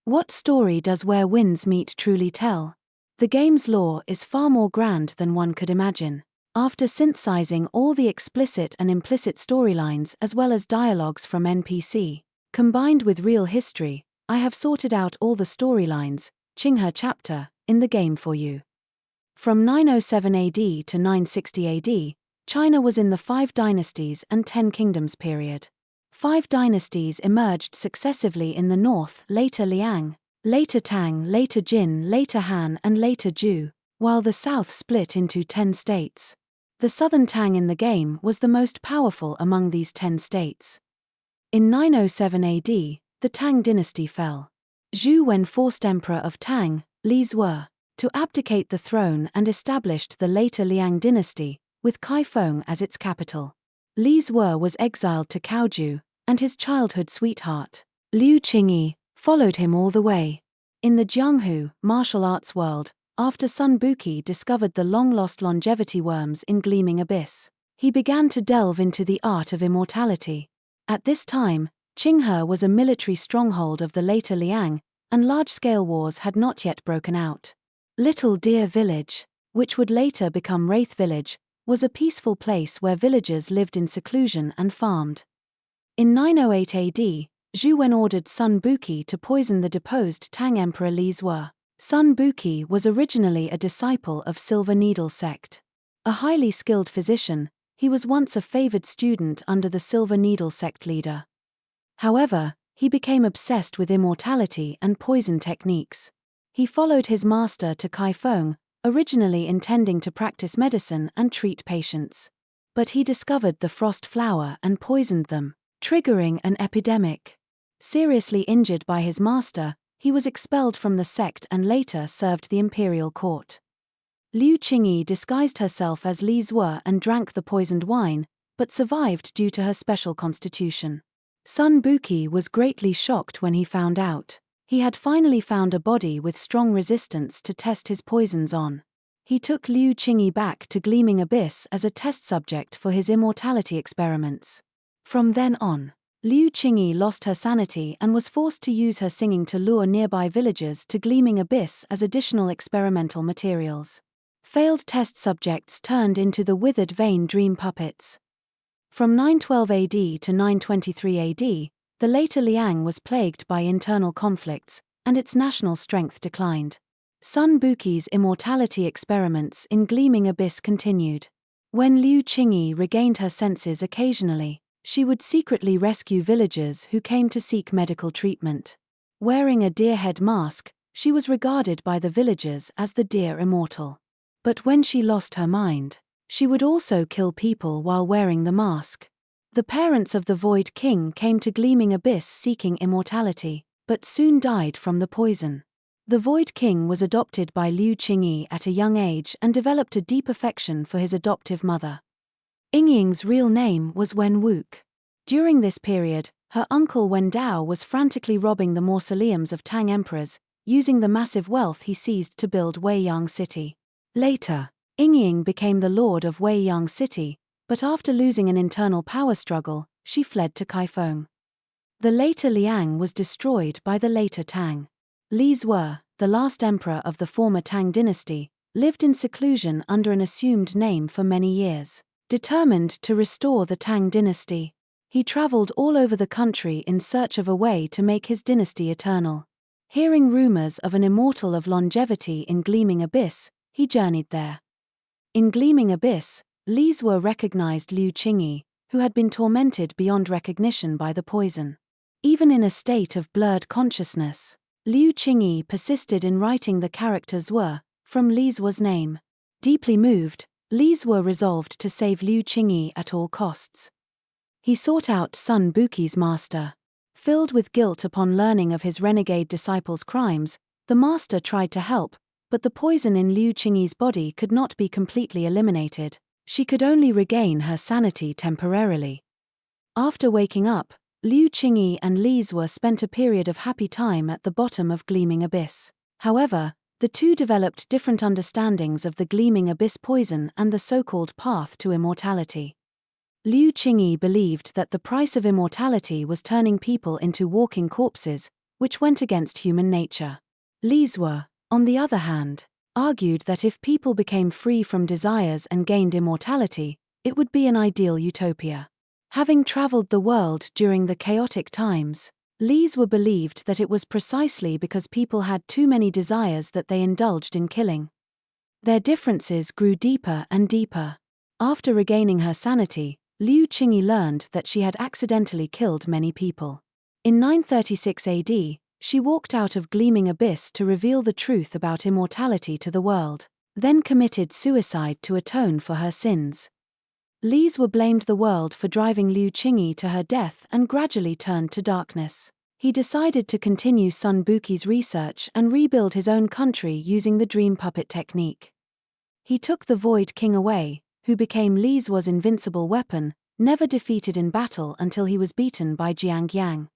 What story does Where Winds Meet truly tell? The game's lore is far more grand than one could imagine. After synthesizing all the explicit and implicit storylines as well as dialogues from NPC, combined with real history, I have sorted out all the storylines, Qinghe chapter, in the game for you. From 907 AD to 960 AD, China was in the 5 dynasties and 10 kingdoms period. 5 dynasties emerged successively in the north, later Liang, later Tang, later Jin, later Han and later Zhou, while the south split into 10 states. The southern Tang in the game was the most powerful among these 10 states. In 907 AD, the Tang dynasty fell. Zhou Wen forced emperor of Tang, Li Zuo, to abdicate the throne and established the later Liang dynasty, with Kaifeng as its capital. Li Zuo was exiled to Kaozhou, and his childhood sweetheart, Liu Qinghe, followed him all the way. In the Jianghu martial arts world, after Sun Buqi discovered the long-lost longevity worms in Gleaming Abyss, he began to delve into the art of immortality. At this time, Qinghe was a military stronghold of the later Liang, and large-scale wars had not yet broken out. Little Deer Village, which would later become Wraith Village, was a peaceful place where villagers lived in seclusion and farmed. In 908 AD, Zhou Wen ordered Sun Buqi to poison the deposed Tang Emperor Li Zuo. Sun Buqi was originally a disciple of Silver Needle sect. A highly skilled physician, he was once a favored student under the Silver Needle sect leader. However, he became obsessed with immortality and poison techniques. He followed his master to Kaifeng, originally intending to practice medicine and treat patients. But he discovered the frost flower and poisoned them, triggering an epidemic. Seriously injured by his master, he was expelled from the sect and later served the imperial court. Liu Qinghe disguised herself as Li Zuo and drank the poisoned wine, but survived due to her special constitution. Sun Buqi was greatly shocked when he found out. He had finally found a body with strong resistance to test his poisons on. He took Liu Qinghe back to Gleaming Abyss as a test subject for his immortality experiments. From then on, Liu Qinghe lost her sanity and was forced to use her singing to lure nearby villagers to Gleaming Abyss as additional experimental materials. Failed test subjects turned into the withered vein dream puppets. From 912 AD to 923 AD, the later Liang was plagued by internal conflicts, and its national strength declined. Sun Buqi's immortality experiments in Gleaming Abyss continued. When Liu Qinghe regained her senses occasionally, she would secretly rescue villagers who came to seek medical treatment. Wearing a deer head mask, she was regarded by the villagers as the deer immortal. But when she lost her mind, she would also kill people while wearing the mask. The parents of the Void King came to Gleaming Abyss seeking immortality, but soon died from the poison. The Void King was adopted by Liu Qinghe at a young age and developed a deep affection for his adoptive mother. Yingying's real name was Wen Wuke. During this period, her uncle Wen Dao was frantically robbing the mausoleums of Tang emperors, using the massive wealth he seized to build Weiyang City. Later, Yingying became the lord of Weiyang City, but after losing an internal power struggle, she fled to Kaifeng. The later Liang was destroyed by the later Tang. Li Zuo, the last emperor of the former Tang dynasty, lived in seclusion under an assumed name for many years. Determined to restore the Tang dynasty, he traveled all over the country in search of a way to make his dynasty eternal. Hearing rumors of an immortal of longevity in Gleaming Abyss, he journeyed there. In Gleaming Abyss, Li Zuo recognized Liu Qinghe, who had been tormented beyond recognition by the poison. Even in a state of blurred consciousness, Liu Qinghe persisted in writing the character Zuo from Li Zuo's name. Deeply moved, Li Zuo resolved to save Liu Qinghe at all costs. He sought out Sun Buqi's master. Filled with guilt upon learning of his renegade disciple's crimes, the master tried to help, but the poison in Liu Qinghe's body could not be completely eliminated. She could only regain her sanity temporarily. After waking up, Liu Qinghe and Li Zuo spent a period of happy time at the bottom of Gleaming Abyss. However, the two developed different understandings of the Gleaming Abyss poison and the so-called path to immortality. Liu Qinghe believed that the price of immortality was turning people into walking corpses, which went against human nature. Li's were, on the other hand, argued that if people became free from desires and gained immortality, it would be an ideal utopia. Having traveled the world during the chaotic times, Li's were believed that it was precisely because people had too many desires that they indulged in killing. Their differences grew deeper and deeper. After regaining her sanity, Liu Qinghe learned that she had accidentally killed many people. In 936 AD, she walked out of Gleaming Abyss to reveal the truth about immortality to the world, then committed suicide to atone for her sins. Li's were blamed the world for driving Liu Qinghe to her death and gradually turned to darkness. He decided to continue Sun Buqi's research and rebuild his own country using the dream puppet technique. He took the Void King away, who became Li's was invincible weapon, never defeated in battle until he was beaten by Jianghu.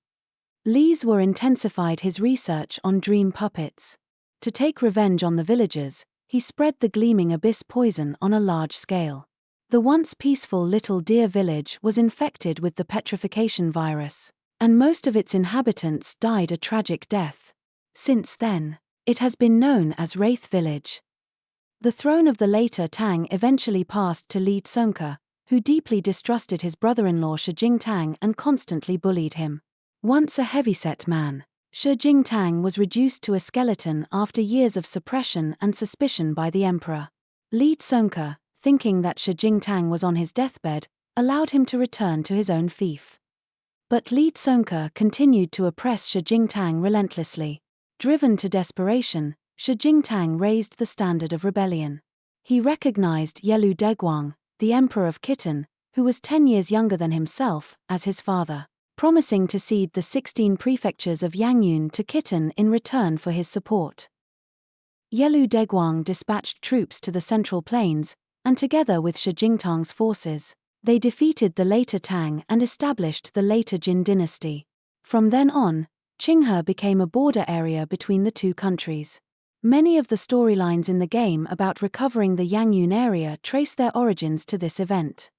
Li's were intensified his research on dream puppets. To take revenge on the villagers, he spread the Gleaming Abyss poison on a large scale. The once peaceful Little Deer village was infected with the petrification virus, and most of its inhabitants died a tragic death. Since then, it has been known as Wraith Village. The throne of the later Tang eventually passed to Li Tsongke, who deeply distrusted his brother-in-law Shi Jingtang and constantly bullied him. Once a heavyset man, Shi Jingtang was reduced to a skeleton after years of suppression and suspicion by the emperor. Li Tsongke, thinking that Shi Jingtang was on his deathbed, allowed him to return to his own fief. But Li Tsongke continued to oppress Shi Jingtang relentlessly. Driven to desperation, Shi Jingtang raised the standard of rebellion. He recognized Yelu Deguang, the emperor of Khitan, who was 10 years younger than himself, as his father, promising to cede the 16 prefectures of Yangyun to Khitan in return for his support. Yelu Deguang dispatched troops to the Central Plains, and together with Shi Jingtang's forces, they defeated the later Tang and established the later Jin dynasty. From then on, Qinghe became a border area between the two countries. Many of the storylines in the game about recovering the Yangyun area trace their origins to this event.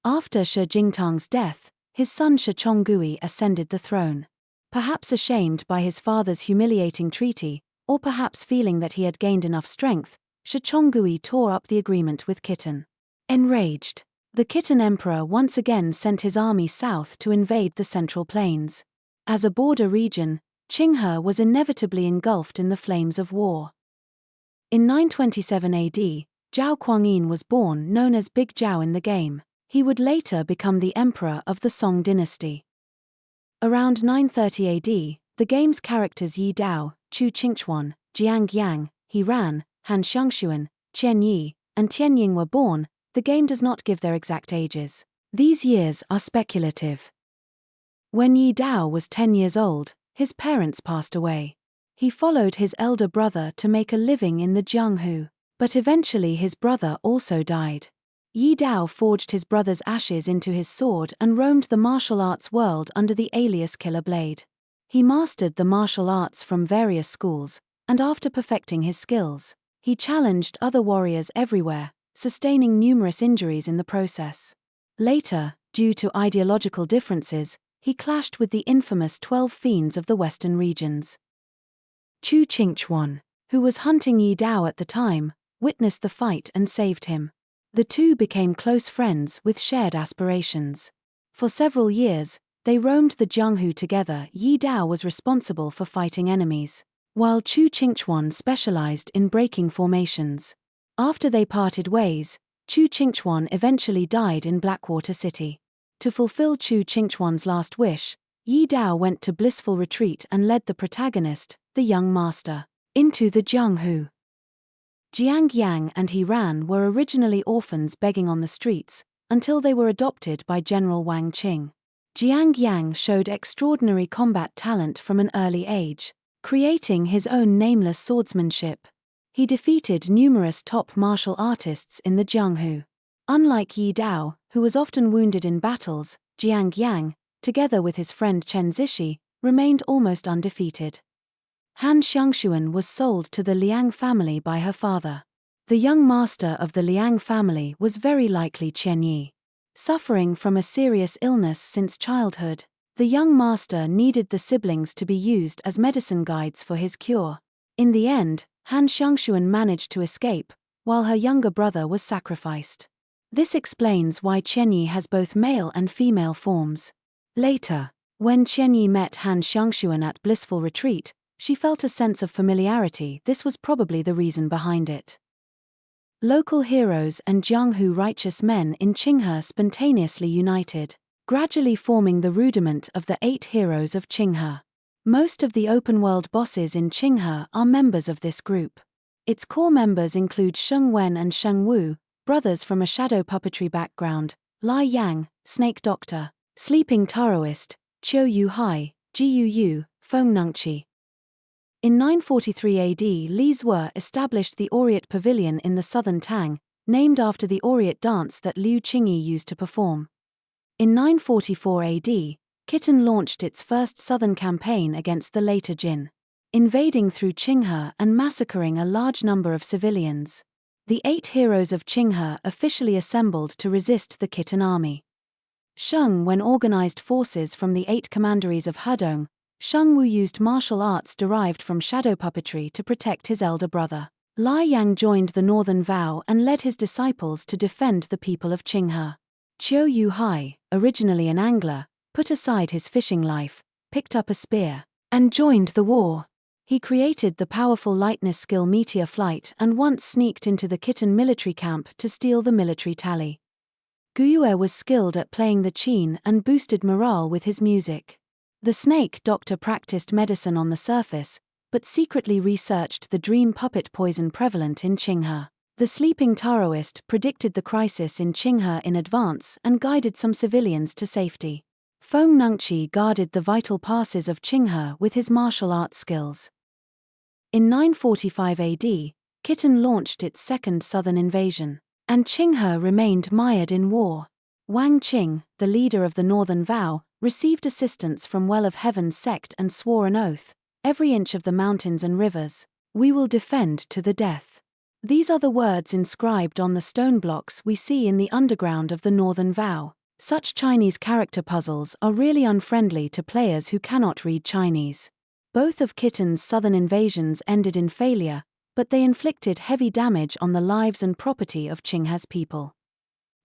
After Shi Jingtang's death, his son Shi Chonggui ascended the throne. Perhaps ashamed by his father's humiliating treaty, or perhaps feeling that he had gained enough strength, Shi Chonggui tore up the agreement with Khitan. Enraged, the Khitan emperor once again sent his army south to invade the Central Plains. As a border region, Qinghe was inevitably engulfed in the flames of war. In 927 AD, Zhao Kuangyin was born, known as Big Zhao in the game. He would later become the emperor of the Song dynasty. Around 930 AD, the game's characters Yi Dao, Chu Qingchuan, Jiang Yang, He Ran, Han Xiangxuan, Qian Yi, and Tian Ying were born. The game does not give their exact ages. These years are speculative. When Yi Dao was 10 years old, his parents passed away. He followed his elder brother to make a living in the Jianghu, but eventually his brother also died. Yi Dao forged his brother's ashes into his sword and roamed the martial arts world under the alias Killer Blade. He mastered the martial arts from various schools, and after perfecting his skills, he challenged other warriors everywhere, sustaining numerous injuries in the process. Later, due to ideological differences, he clashed with the infamous 12 Fiends of the Western regions. Chu Qingchuan, who was hunting Yi Dao at the time, witnessed the fight and saved him. The two became close friends with shared aspirations. For several years, they roamed the Jianghu together. Yi Dao was responsible for fighting enemies, while Chu Qingchuan specialized in breaking formations. After they parted ways, Chu Qingchuan eventually died in Blackwater City. To fulfill Chu Qingchuan's last wish, Yi Dao went to blissful retreat and led the protagonist, the young master, into the Jianghu. Jiang Yang and He Ran were originally orphans begging on the streets, until they were adopted by General Wang Qing. Jiang Yang showed extraordinary combat talent from an early age, creating his own nameless swordsmanship. He defeated numerous top martial artists in the Jianghu. Unlike Yi Dao, who was often wounded in battles, Jiang Yang, together with his friend Chen Zishi, remained almost undefeated. Han Xiangxuan was sold to the Liang family by her father. The young master of the Liang family was very likely Qian Yi. Suffering from a serious illness since childhood, The young master needed the siblings to be used as medicine guides for his cure. In the end, Han Xiangshuan managed to escape, while her younger brother was sacrificed. This explains why Qinghe has both male and female forms. Later, when Qinghe met Han Xiangshuan at Blissful Retreat, she felt a sense of familiarity. This was probably the reason behind it. Local heroes and Jianghu righteous men in Qinghe spontaneously united, gradually forming the rudiment of the 8 heroes of Qinghe. Most of the open-world bosses in Qinghe are members of this group. Its core members include Sheng Wen and Sheng Wu, brothers from a shadow puppetry background, Lai Yang, Snake Doctor, Sleeping Taoist, Qiu Yu Hai, Ji Yu Yu, Feng Nungqi. In 943 AD, Li Zue established the Oriat Pavilion in the southern Tang, named after the Oriat dance that Liu Qinghe used to perform. In 944 AD, Khitan launched its first southern campaign against the later Jin, invading through Qinghe and massacring a large number of civilians. The 8 heroes of Qinghe officially assembled to resist the Khitan army. Sheng Wen organized forces from the 8 commanderies of Hedong. Sheng Wu used martial arts derived from shadow puppetry to protect his elder brother. Lai Yang joined the Northern Vow and led his disciples to defend the people of Qinghe. Qiu Yu Hai, originally an angler, put aside his fishing life, picked up a spear, and joined the war. He created the powerful lightness skill Meteor Flight and once sneaked into the Khitan military camp to steal the military tally. Guyue was skilled at playing the qin and boosted morale with his music. The Snake Doctor practiced medicine on the surface, but secretly researched the dream puppet poison prevalent in Qinghe. The Sleeping Taoist predicted the crisis in Qinghe in advance and guided some civilians to safety. Feng Nungqi guarded the vital passes of Qinghe with his martial arts skills. In 945 AD, Khitan launched its second southern invasion, and Qinghe remained mired in war. Wang Qing, the leader of the Northern Vow, received assistance from Well of Heaven's sect and swore an oath, "Every inch of the mountains and rivers, we will defend to the death." These are the words inscribed on the stone blocks we see in the underground of the Northern Vow. Such Chinese character puzzles are really unfriendly to players who cannot read Chinese. Both of Khitan's southern invasions ended in failure, but they inflicted heavy damage on the lives and property of Qinghe's people.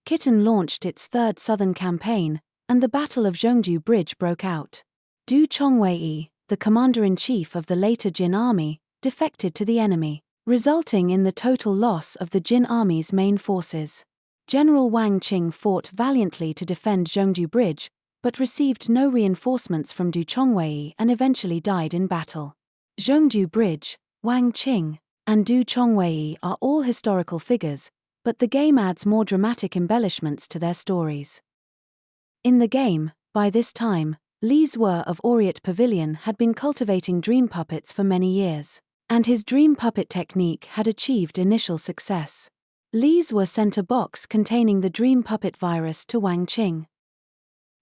Khitan launched its third southern campaign, and the Battle of Zhongju Bridge broke out. Du Chongwei, the commander-in-chief of the later Jin army, defected to the enemy, resulting in the total loss of the Jin army's main forces. General Wang Qing fought valiantly to defend Zhongju Bridge, but received no reinforcements from Du Chongwei and eventually died in battle. Zhongju Bridge, Wang Qing, and Du Chongwei are all historical figures, but the game adds more dramatic embellishments to their stories. In the game, by this time, Li Zue of Oriat Pavilion had been cultivating dream puppets for many years, and his dream puppet technique had achieved initial success. Li Zue sent a box containing the dream puppet virus to Wang Qing.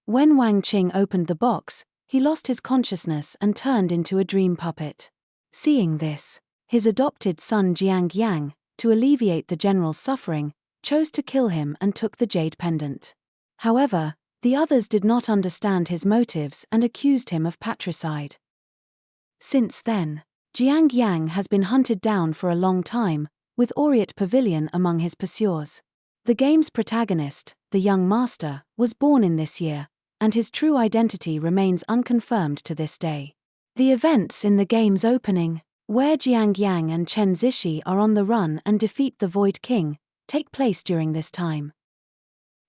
When Wang Qing opened the box, he lost his consciousness and turned into a dream puppet. Seeing this, his adopted son Jianghu, to alleviate the general's suffering, chose to kill him and took the jade pendant. However, the others did not understand his motives and accused him of patricide. Since then, Jianghu has been hunted down for a long time, with Oriat Pavilion among his pursuers. The game's protagonist, the young master, was born in this year, and his true identity remains unconfirmed to this day. The events in the game's opening, where Jianghu and Chen Zishi are on the run and defeat the Void King, take place during this time.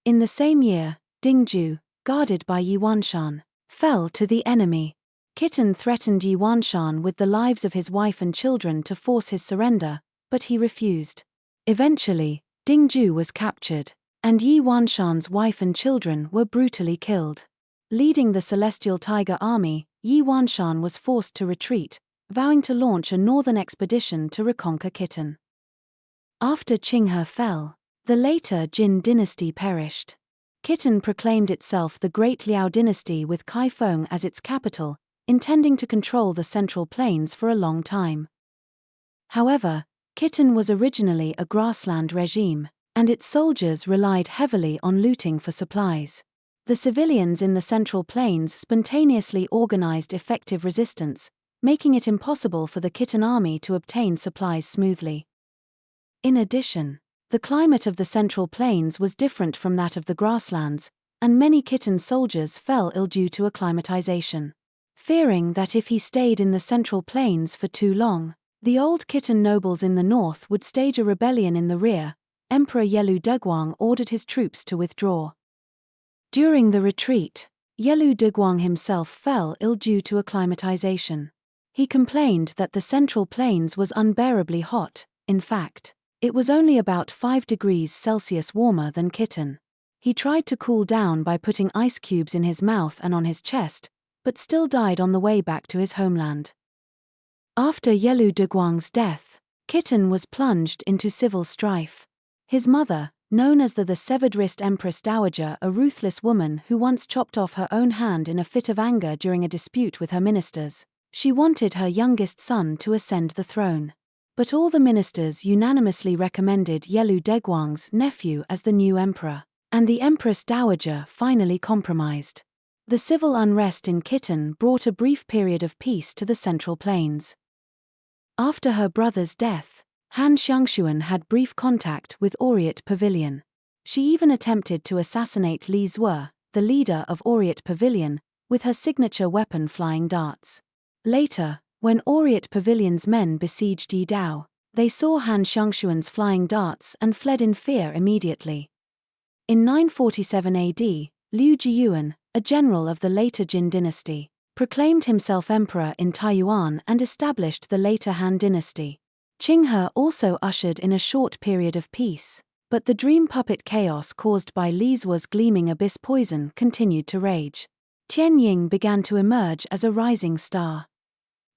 In the same year, Dingzhu, guarded by Yi Wanshan, fell to the enemy. Khitan threatened Yi Wanshan with the lives of his wife and children to force his surrender, but he refused. Eventually, Dingzhu was captured, and Yi Wanshan's wife and children were brutally killed. Leading the Celestial Tiger Army, Yi Wanshan was forced to retreat, vowing to launch a northern expedition to reconquer Khitan. After Qinghe fell, the later Jin dynasty perished. Khitan proclaimed itself the Great Liao dynasty with Kaifeng as its capital, intending to control the Central Plains for a long time. However, Khitan was originally a grassland regime, and its soldiers relied heavily on looting for supplies. The civilians in the Central Plains spontaneously organized effective resistance, making it impossible for the Khitan army to obtain supplies smoothly. In addition, the climate of the Central Plains was different from that of the grasslands, and many Khitan soldiers fell ill due to acclimatization. Fearing that if he stayed in the Central Plains for too long, the old Khitan nobles in the north would stage a rebellion in the rear, Emperor Yelu Degwang ordered his troops to withdraw. During the retreat, Yelu Degwang himself fell ill due to acclimatization. He complained that the Central Plains was unbearably hot. In fact, it was only about 5 degrees Celsius warmer than Khitan. He tried to cool down by putting ice cubes in his mouth and on his chest, but still died on the way back to his homeland. After Yelu Degwang's death, Khitan was plunged into civil strife. His mother, known as the severed wrist Empress Dowager, a ruthless woman who once chopped off her own hand in a fit of anger during a dispute with her ministers, she wanted her youngest son to ascend the throne. But all the ministers unanimously recommended Yelu Degwang's nephew as the new emperor, and the Empress Dowager finally compromised. The civil unrest in Khitan brought a brief period of peace to the Central Plains. After her brother's death, Han Xiangshuan had brief contact with Oryat Pavilion. She even attempted to assassinate Li Zue, the leader of Oryat Pavilion, with her signature weapon flying darts. Later, when Oryat Pavilion's men besieged Yidao, they saw Han Xiangshuan's flying darts and fled in fear immediately. In 947 AD, Liu Jiyuan, a general of the later Jin dynasty, proclaimed himself emperor in Taiyuan and established the later Han dynasty. Qinghe also ushered in a short period of peace, but the dream puppet chaos caused by Li Zue's gleaming abyss poison continued to rage. Tianying began to emerge as a rising star.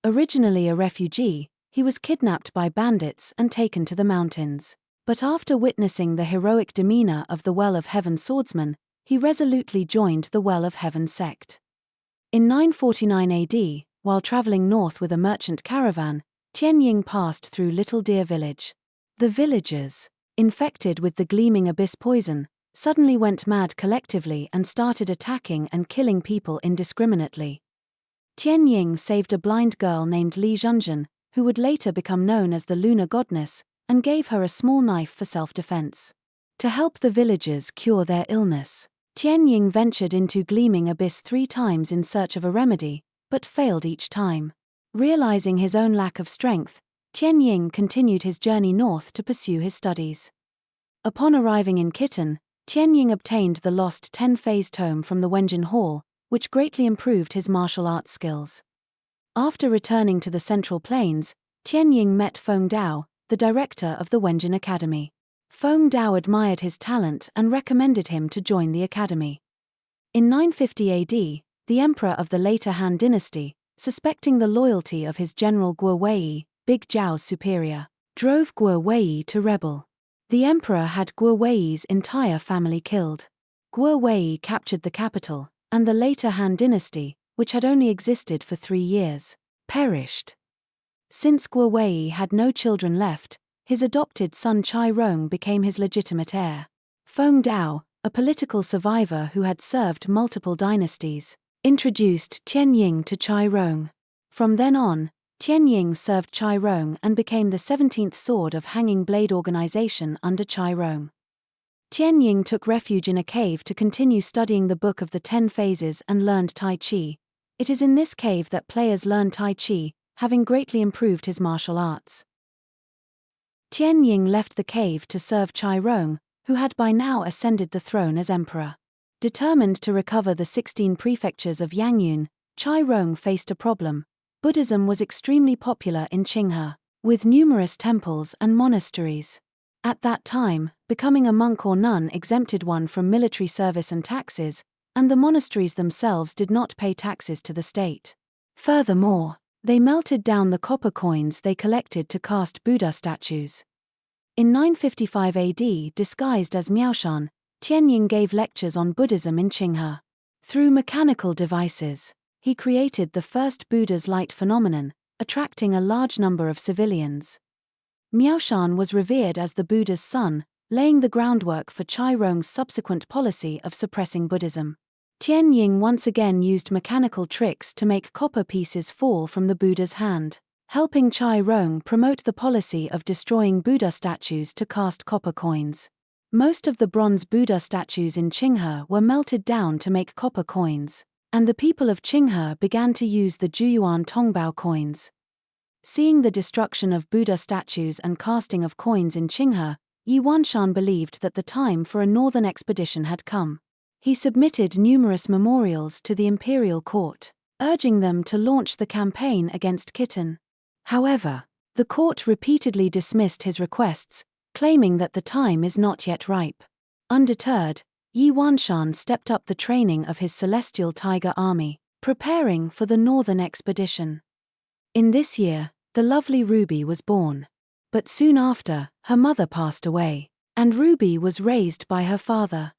Originally a refugee, he was kidnapped by bandits and taken to the mountains. But after witnessing the heroic demeanor of the Well of Heaven swordsman, he resolutely joined the Well of Heaven sect. In 949 AD, while traveling north with a merchant caravan, Tianying passed through Little Deer Village. The villagers, infected with the gleaming abyss poison, suddenly went mad collectively and started attacking and killing people indiscriminately. Tianying saved a blind girl named Li Zhenzhen, who would later become known as the Lunar Goddess, and gave her a small knife for self-defense. To help the villagers cure their illness, Tianying ventured into Gleaming Abyss 3 times in search of a remedy, but failed each time. Realizing his own lack of strength, Tianying continued his journey north to pursue his studies. Upon arriving in Khitan, Tianying obtained the lost 10-phase tome from the Wenjin Hall, which greatly improved his martial arts skills. After returning to the Central Plains, Tianying met Feng Dao, the director of the Wenjin Academy. Feng Dao admired his talent and recommended him to join the academy. In 950 AD, the emperor of the later Han dynasty, suspecting the loyalty of his general Guo Wei, Big Zhao's superior, drove Guo Wei to rebel. The emperor had Guo Wei's entire family killed. Guo Wei captured the capital, and the later Han dynasty, which had only existed for 3 years, perished. Since Guo Wei had no children left, his adopted son Chai Rong became his legitimate heir. Feng Dao, a political survivor who had served multiple dynasties, introduced Tianying to Chai Rong. From then on, Tianying served Chai Rong and became the 17th sword of Hanging Blade organization under Chai Rong. Tianying took refuge in a cave to continue studying the Book of the 10 Phases and learned Tai Chi. It is in this cave that players learn Tai Chi, having greatly improved his martial arts. Tianying left the cave to serve Chai Rong, who had by now ascended the throne as emperor. Determined to recover the 16 prefectures of Yangyun, Chai Rong faced a problem. Buddhism was extremely popular in Qinghe, with numerous temples and monasteries. At that time, becoming a monk or nun exempted one from military service and taxes, and the monasteries themselves did not pay taxes to the state. Furthermore, they melted down the copper coins they collected to cast Buddha statues. In 955 AD, disguised as Miaoshan, Tianying gave lectures on Buddhism in Qinghe. Through mechanical devices, he created the first Buddha's light phenomenon, attracting a large number of civilians. Miaoshan was revered as the Buddha's son, laying the groundwork for Chai Rong's subsequent policy of suppressing Buddhism. Tianying once again used mechanical tricks to make copper pieces fall from the Buddha's hand, helping Chai Rong promote the policy of destroying Buddha statues to cast copper coins. Most of the bronze Buddha statues in Qinghe were melted down to make copper coins, and the people of Qinghe began to use the Juyuan Tongbao coins. Seeing the destruction of Buddha statues and casting of coins in Qinghe, Yi Wanshan believed that the time for a northern expedition had come. He submitted numerous memorials to the imperial court, urging them to launch the campaign against Khitan. However, the court repeatedly dismissed his requests, claiming that the time is not yet ripe. Undeterred, Yi Wanshan stepped up the training of his celestial tiger army, preparing for the northern expedition. In this year, the lovely Ruby was born. But soon after, her mother passed away, and Ruby was raised by her father.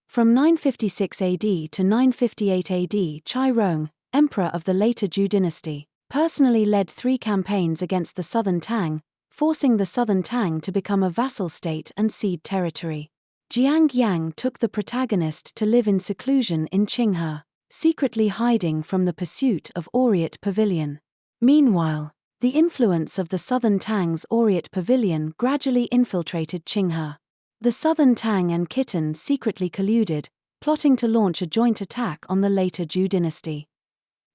From 956 AD to 958 AD, Chai Rong, emperor of the later Zhou dynasty, personally led 3 campaigns against the southern Tang, forcing the southern Tang to become a vassal state and cede territory. Jiang Yang took the protagonist to live in seclusion in Qinghe, secretly hiding from the pursuit of Oriat Pavilion. Meanwhile, the influence of the southern Tang's Oriat Pavilion gradually infiltrated Qinghe. The southern Tang and Khitan secretly colluded, plotting to launch a joint attack on the later Zhou dynasty.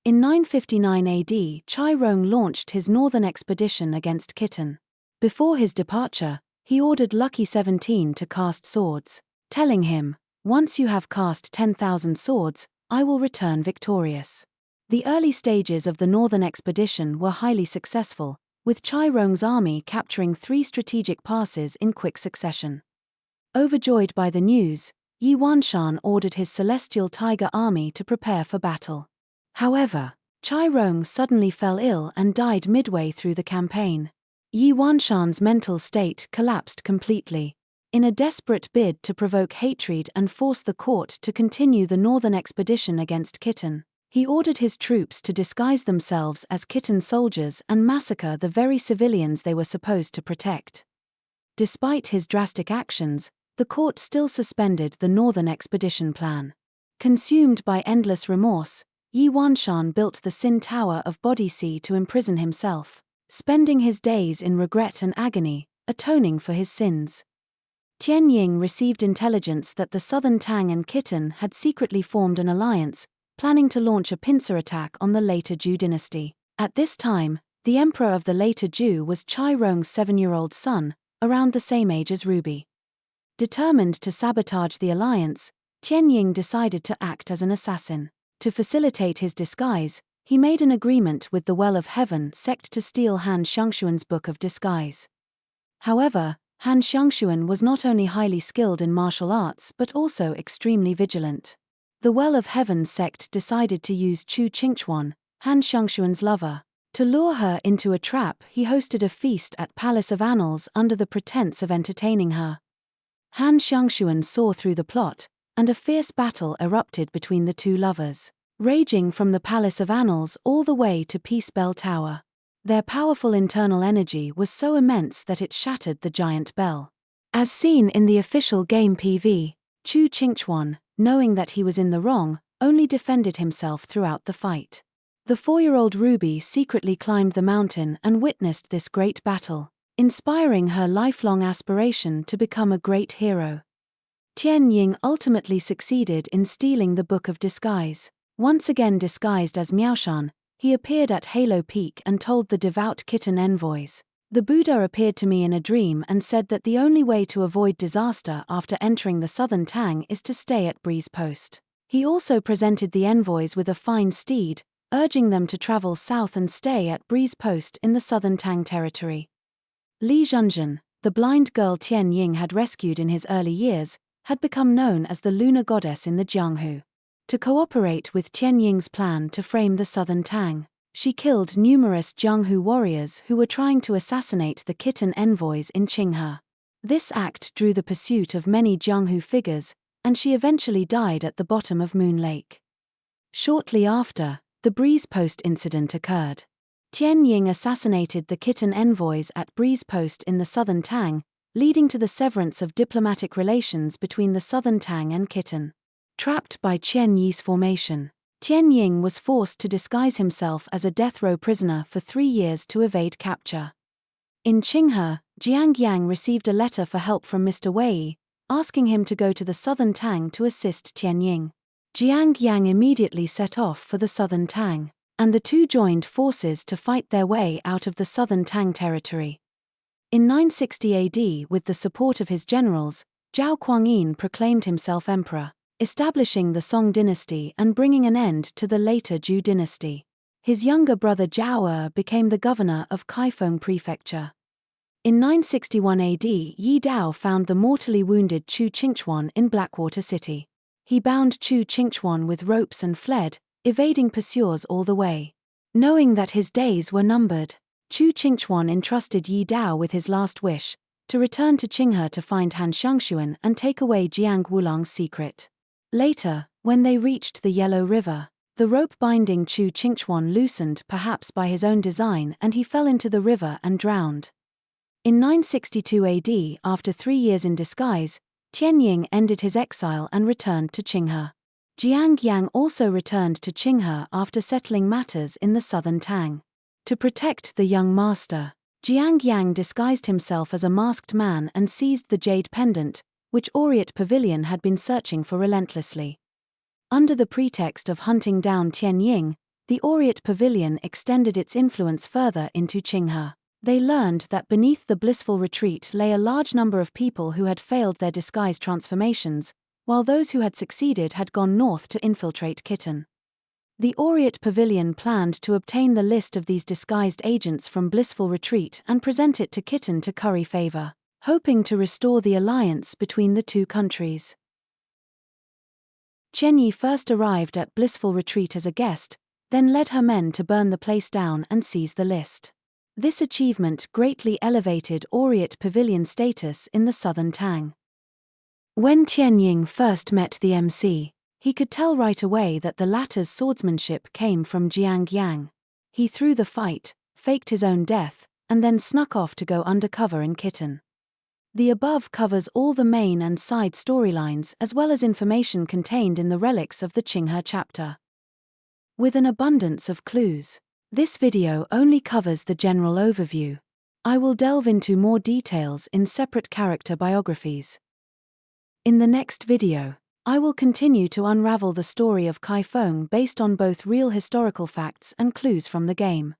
In 959 AD, Chai Rong launched his northern expedition against Khitan. Before his departure, he ordered Lucky 17 to cast swords, telling him, "Once you have cast 10,000 swords, I will return victorious." The early stages of the northern expedition were highly successful, with Chai Rong's army capturing 3 strategic passes in quick succession. Overjoyed by the news, Yi Wanshan ordered his celestial tiger army to prepare for battle. However, Chai Rong suddenly fell ill and died midway through the campaign. Yi Wanshan's mental state collapsed completely. In a desperate bid to provoke hatred and force the court to continue the northern expedition against Khitan, he ordered his troops to disguise themselves as Khitan soldiers and massacre the very civilians they were supposed to protect. Despite his drastic actions, the court still suspended the northern expedition plan. Consumed by endless remorse, Yi Wanshan built the Sin Tower of Bodhi to imprison himself, spending his days in regret and agony, atoning for his sins. Tianying received intelligence that the southern Tang and Khitan had secretly formed an alliance, planning to launch a pincer attack on the later Zhou dynasty. At this time, the emperor of the later Zhou was Chai Rong's 7-year-old son, around the same age as Ruby. Determined to sabotage the alliance, Tianying decided to act as an assassin. To facilitate his disguise, he made an agreement with the Well of Heaven sect to steal Han Xiangshuan's Book of Disguise. However, Han Xiangshuan was not only highly skilled in martial arts but also extremely vigilant. The Well of Heaven sect decided to use Chu Qingchuan, Han Xiangshuan's lover. To lure her into a trap, he hosted a feast at Palace of Annals under the pretense of entertaining her. Han Xiangshuan saw through the plot, and a fierce battle erupted between the 2 lovers, raging from the Palace of Annals all the way to Peace Bell Tower. Their powerful internal energy was so immense that it shattered the giant bell. As seen in the official game PV, Chu Qingchuan, knowing that he was in the wrong, only defended himself throughout the fight. The 4-year-old Ruby secretly climbed the mountain and witnessed this great battle, inspiring her lifelong aspiration to become a great hero. Tianying ultimately succeeded in stealing the Book of Disguise. Once again disguised as Miaoshan, he appeared at Halo Peak and told the devout Khitan envoys, "The Buddha appeared to me in a dream and said that the only way to avoid disaster after entering the southern Tang is to stay at Breeze Post." He also presented the envoys with a fine steed, urging them to travel south and stay at Breeze Post in the southern Tang territory. Li Zhenzhen, the blind girl Tianying had rescued in his early years, had become known as the lunar goddess in the Jianghu. To cooperate with Tianying's plan to frame the southern Tang, she killed numerous Jianghu warriors who were trying to assassinate the Khitan envoys in Qinghe. This act drew the pursuit of many Jianghu figures, and she eventually died at the bottom of Moon Lake. Shortly after, the Breeze Post incident occurred. Tianying assassinated the Khitan envoys at Breeze Post in the southern Tang, leading to the severance of diplomatic relations between the southern Tang and Khitan. Trapped by Qian Yi's formation, Tian Ying was forced to disguise himself as a death row prisoner for 3 years to evade capture. In Qinghe, Jiang Yang received a letter for help from Mr. Wei, asking him to go to the southern Tang to assist Tian Ying. Jiang Yang immediately set off for the southern Tang, and the two joined forces to fight their way out of the southern Tang territory. In 960 AD, with the support of his generals, Zhao Kuangyin proclaimed himself emperor, establishing the Song dynasty and bringing an end to the later Zhou dynasty. His younger brother Zhao became the governor of Kaifeng Prefecture. In 961 AD, Yi Dao found the mortally wounded Chu Qingchuan in Blackwater City. He bound Chu Qingchuan with ropes and fled, evading pursuers all the way. Knowing that his days were numbered, Chu Qingchuan entrusted Yi Dao with his last wish, to return to Qinghe to find Han Xiangshuan and take away Jiang Wulang's secret. Later, when they reached the Yellow River, the rope binding Chu Qingchuan loosened, perhaps by his own design, and he fell into the river and drowned. In 962 AD, after 3 years in disguise, Tian Ying ended his exile and returned to Qinghe. Jiang Yang also returned to Qinghe after settling matters in the southern Tang. To protect the young master, Jiang Yang disguised himself as a masked man and seized the jade pendant, which Orient Pavilion had been searching for relentlessly. Under the pretext of hunting down Tian Ying, the Orient Pavilion extended its influence further into Qinghe. They learned that beneath the blissful retreat lay a large number of people who had failed their disguise transformations, while those who had succeeded had gone north to infiltrate Khitan. The Orient Pavilion planned to obtain the list of these disguised agents from Blissful Retreat and present it to Khitan to curry favor, hoping to restore the alliance between the two countries. Qian Yi first arrived at Blissful Retreat as a guest, then led her men to burn the place down and seize the list. This achievement greatly elevated Orient Pavilion status in the southern Tang. When Tian Ying first met the MC, he could tell right away that the latter's swordsmanship came from Jiang Yang. He threw the fight, faked his own death, and then snuck off to go undercover in Khitan. The above covers all the main and side storylines as well as information contained in the Relics of the Qinghe chapter. With an abundance of clues, this video only covers the general overview. I will delve into more details in separate character biographies. In the next video, I will continue to unravel the story of Kaifeng based on both real historical facts and clues from the game.